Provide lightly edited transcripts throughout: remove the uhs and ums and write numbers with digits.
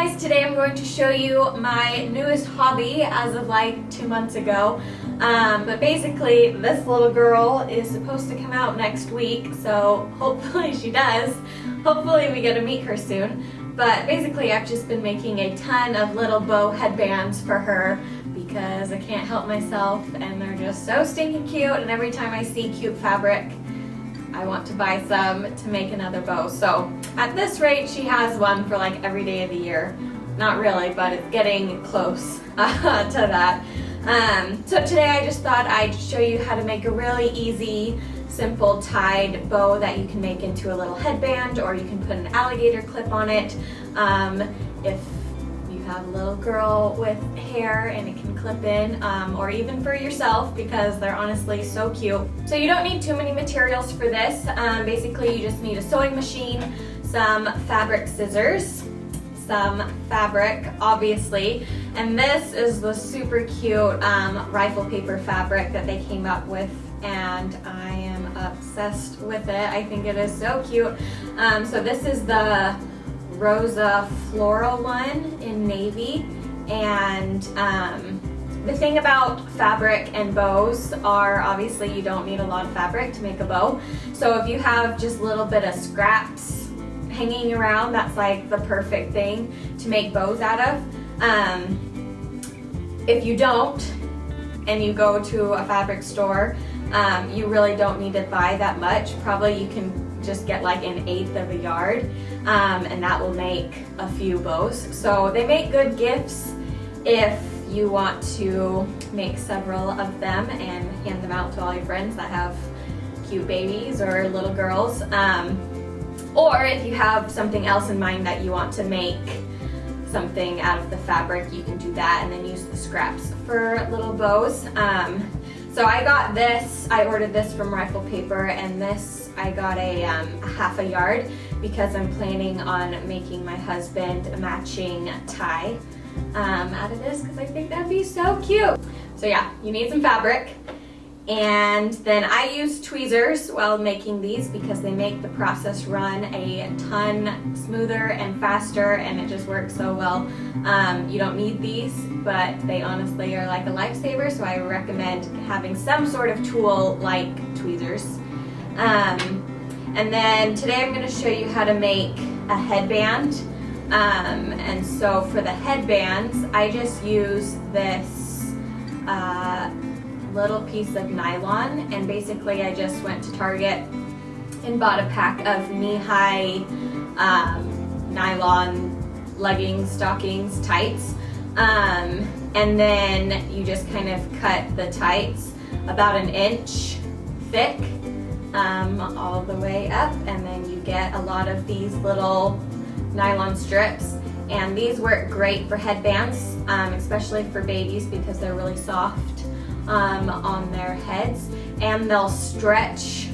guys, today I'm going to show you my newest hobby as of like 2 months ago. But basically this little girl is supposed to come out next week, so hopefully she does. Hopefully we get to meet her soon. But basically I've just been making a ton of little bow headbands for her because I can't help myself and they're just so stinking cute, and every time I see cute fabric I want to buy some to make another bow. So at this rate, she has one for like every day of the year. Not really, but it's getting close to that. So today I just thought I'd show you how to make a really easy, simple tied bow that you can make into a little headband, or you can put an alligator clip on it. If you have a little girl with hair and it can clip in, or even for yourself, because they're honestly so cute. So you don't need too many materials for this. Basically you just need a sewing machine, some fabric scissors, some fabric obviously, and this is the super cute rifle paper fabric that they came up with, and I am obsessed with it. I think it is so cute. So this is the Rosa floral one in navy, and the thing about fabric and bows are obviously you don't need a lot of fabric to make a bow. So if you have just a little bit of scraps hanging around, that's like the perfect thing to make bows out of. If you don't, and you go to a fabric store, you really don't need to buy that much. Probably you can just get like 1/8 of a yard, and that will make a few bows. So they make good gifts if you want to make several of them and hand them out to all your friends that have cute babies or little girls. Or if you have something else in mind that you want to make something out of the fabric, you can do that and then use the scraps for little bows. So I got this, I ordered this from Rifle Paper, and this I got a 1/2 yard because I'm planning on making my husband a matching tie out of this, because I think that'd be so cute. So yeah, you need some fabric. And then I use tweezers while making these because they make the process run a ton smoother and faster, and it just works so well. You don't need these, but they honestly are like a lifesaver, so I recommend having some sort of tool like tweezers. And then today I'm going to show you how to make a headband. And so for the headbands, I just use this little piece of nylon, and basically I just went to Target and bought a pack of knee-high nylon leggings, stockings, tights, and then you just kind of cut the tights about 1 inch thick all the way up, and then you get a lot of these little nylon strips, and these work great for headbands, especially for babies because they're really soft on their heads, and they'll stretch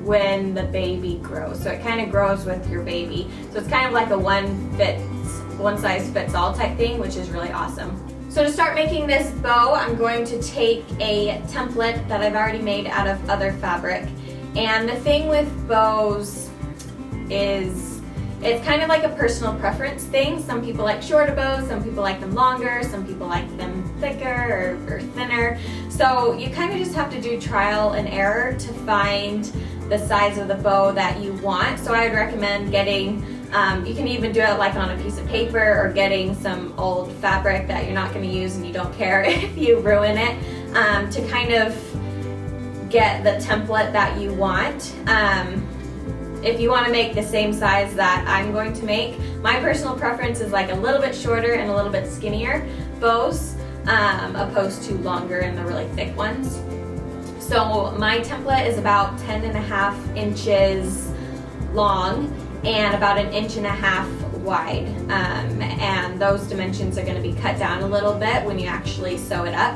when the baby grows. So it kind of grows with your baby. So it's kind of like a one size fits all type thing, which is really awesome. So to start making this bow, I'm going to take a template that I've already made out of other fabric. And the thing with bows is it's kind of like a personal preference thing. Some people like shorter bows, some people like them longer, some people like them thicker or thinner. So you kind of just have to do trial and error to find the size of the bow that you want. So I would recommend getting, you can even do it like on a piece of paper, or getting some old fabric that you're not going to use and you don't care if you ruin it, to kind of get the template that you want. If you want to make the same size that I'm going to make, my personal preference is like a little bit shorter and a little bit skinnier bows, opposed to longer and the really thick ones. So my template is about 10.5 inches long and about 1.5 inches wide, and those dimensions are going to be cut down a little bit when you actually sew it up.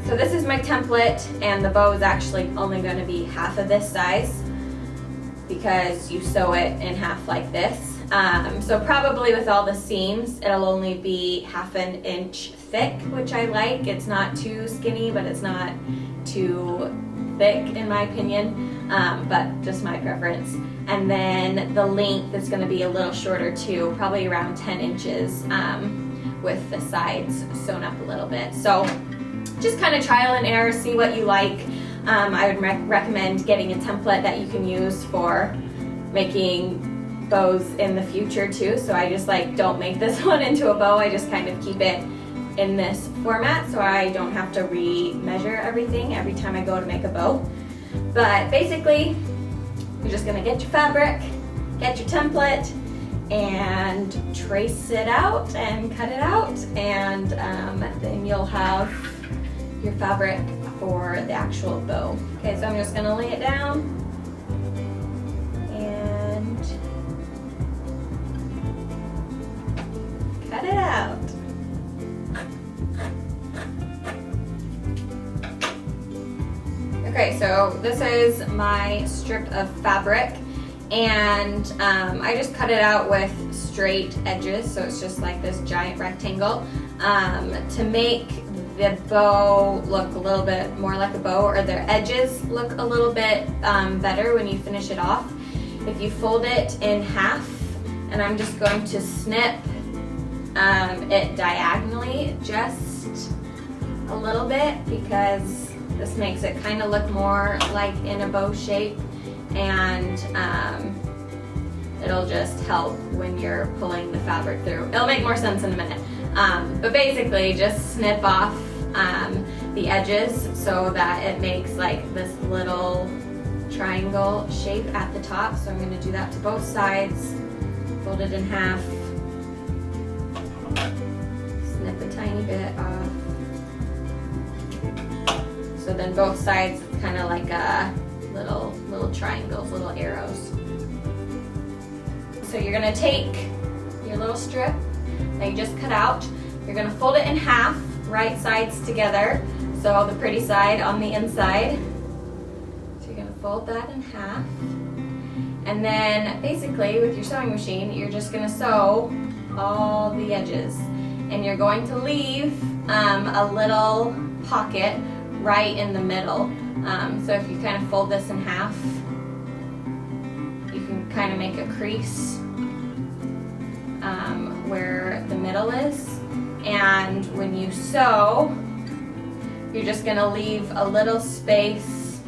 So this is my template, and the bow is actually only going to be half of this size because you sew it in half like this. So probably with all the seams, it'll only be 1/2 inch thick, which I like. It's not too skinny, but it's not too thick in my opinion. but just my preference. And then the length is going to be a little shorter too, probably around 10 inches with the sides sewn up a little bit. So just kind of trial and error, see what you like. I would recommend getting a template that you can use for making bows in the future too. So I just like don't make this one into a bow. I just kind of keep it in this format so I don't have to re-measure everything every time I go to make a bow. But basically, you're just gonna get your fabric, get your template, and trace it out and cut it out, and then you'll have your fabric for the actual bow. Okay, so I'm just gonna lay it down and cut it out. Okay, so this is my strip of fabric, and I just cut it out with straight edges, so it's just like this giant rectangle to make the bow look a little bit more like a bow, or their edges look a little bit better when you finish it off. If you fold it in half, and I'm just going to snip it diagonally just a little bit, because this makes it kind of look more like in a bow shape, and it'll just help when you're pulling the fabric through. It'll make more sense in a minute. But basically just snip off the edges so that it makes like this little triangle shape at the top. So I'm going to do that to both sides, fold it in half, snip a tiny bit off. So then both sides kind of like a little triangles, little arrows. So you're going to take your little strip that you just cut out, you're going to fold it in half, right sides together, so the pretty side on the inside. So you're going to fold that in half, and then basically with your sewing machine you're just going to sew all the edges, and you're going to leave a little pocket right in the middle. So if you kind of fold this in half, you can kind of make a crease where the middle is, and when you sew, you're just going to leave a little space,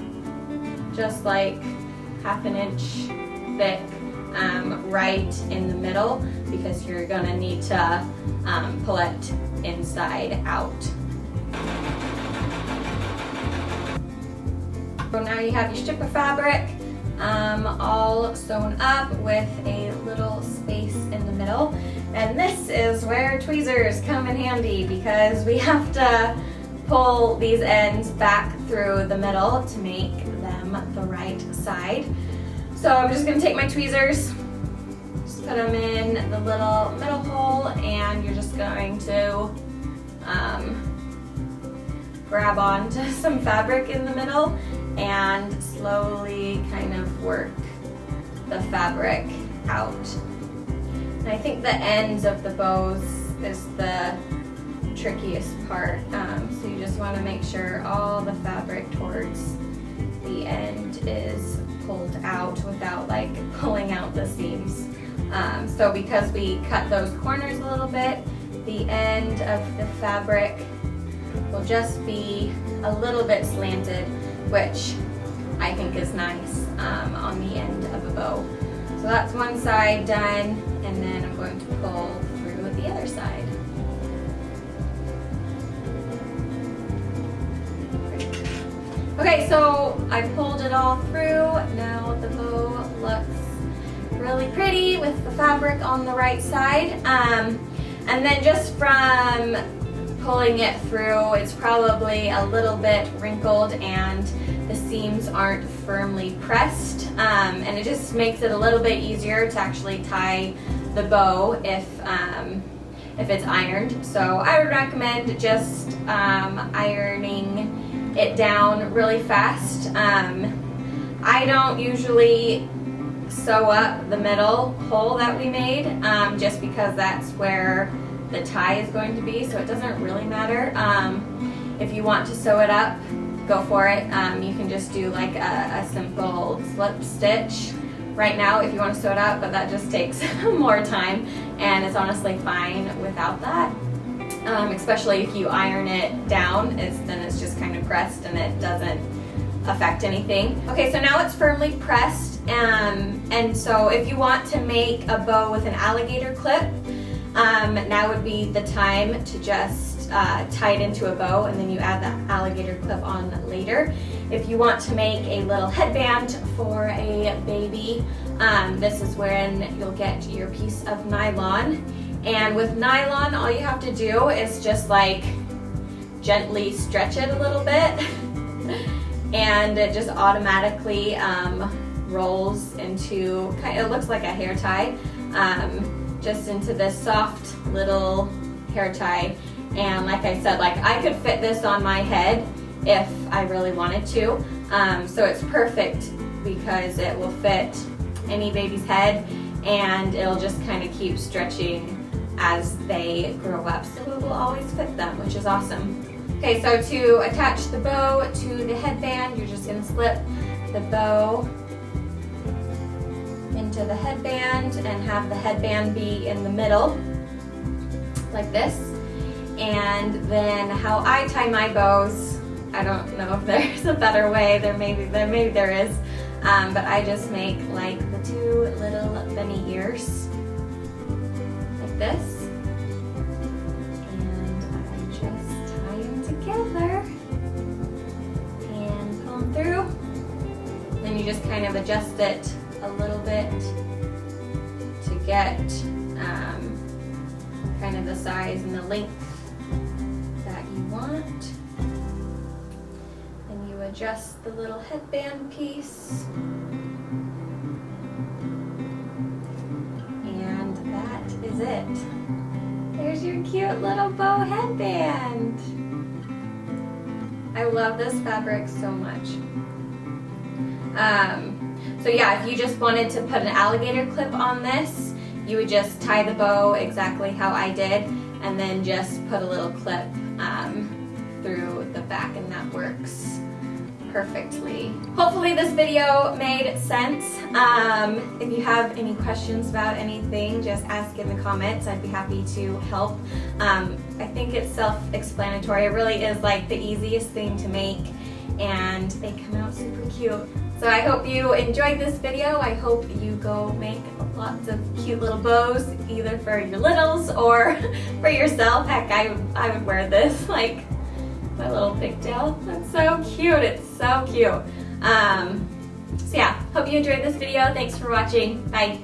just like half an inch thick, right in the middle, because you're going to need to pull it inside out. So now you have your strip of fabric all sewn up with a little space in the middle, and this is where tweezers come in handy, because we have to pull these ends back through the middle to make them the right side. So I'm just going to take my tweezers, just put them in the little middle hole, and you're just going to grab onto some fabric in the middle and slowly kind of work the fabric out. And I think the ends of the bows is the trickiest part. So you just want to make sure all the fabric towards the end is pulled out without like pulling out the seams. So because we cut those corners a little bit, the end of the fabric will just be a little bit slanted, which I think is nice on the end of a bow. So that's one side done, and then I'm going to pull through the other side. Okay, so I pulled it all through. Now the bow looks really pretty with the fabric on the right side. And then just from pulling it through, it's probably a little bit wrinkled and the seams aren't firmly pressed, and it just makes it a little bit easier to actually tie the bow if it's ironed. So I would recommend just ironing it down really fast. I don't usually sew up the middle hole that we made, just because that's where the tie is going to be, so it doesn't really matter. If you want to sew it up, go for it. You can just do like a simple slip stitch right now if you want to sew it out, but that just takes more time, and it's honestly fine without that. Especially if you iron it down, then it's just kind of pressed and it doesn't affect anything. Okay, so now it's firmly pressed, and so if you want to make a bow with an alligator clip, now would be the time to just tie it into a bow, and then you add the alligator clip on later. If you want to make a little headband for a baby, this is when you'll get your piece of nylon. And with nylon, all you have to do is just like gently stretch it a little bit and it just automatically rolls into, it looks like a hair tie, just into this soft little hair tie. And like I said, like I could fit this on my head if I really wanted to. So it's perfect because it will fit any baby's head, and it'll just kind of keep stretching as they grow up, so it will always fit them, which is awesome. Okay, so to attach the bow to the headband, you're just gonna slip the bow into the headband and have the headband be in the middle, like this. And then how I tie my bows, I don't know if there's a better way, maybe there is, but I just make like the two little bunny ears, like this, and I just tie them together and pull them through. Then you just kind of adjust it a little bit to get kind of the size and the length that you want. Then you adjust the little headband piece. Is it. There's your cute little bow headband. I love this fabric so much. So yeah, if you just wanted to put an alligator clip on this, you would just tie the bow exactly how I did, and then just put a little clip through the back, and that works perfectly. Hopefully this video made sense. If you have any questions about anything, just ask in the comments. I'd be happy to help. I think it's self-explanatory. It really is like the easiest thing to make, and they come out super cute. So I hope you enjoyed this video. I hope you go make lots of cute little bows, either for your littles or for yourself. Heck, I would wear this like my little pigtail. That's so cute. It's so cute. So yeah, hope you enjoyed this video. Thanks for watching. Bye.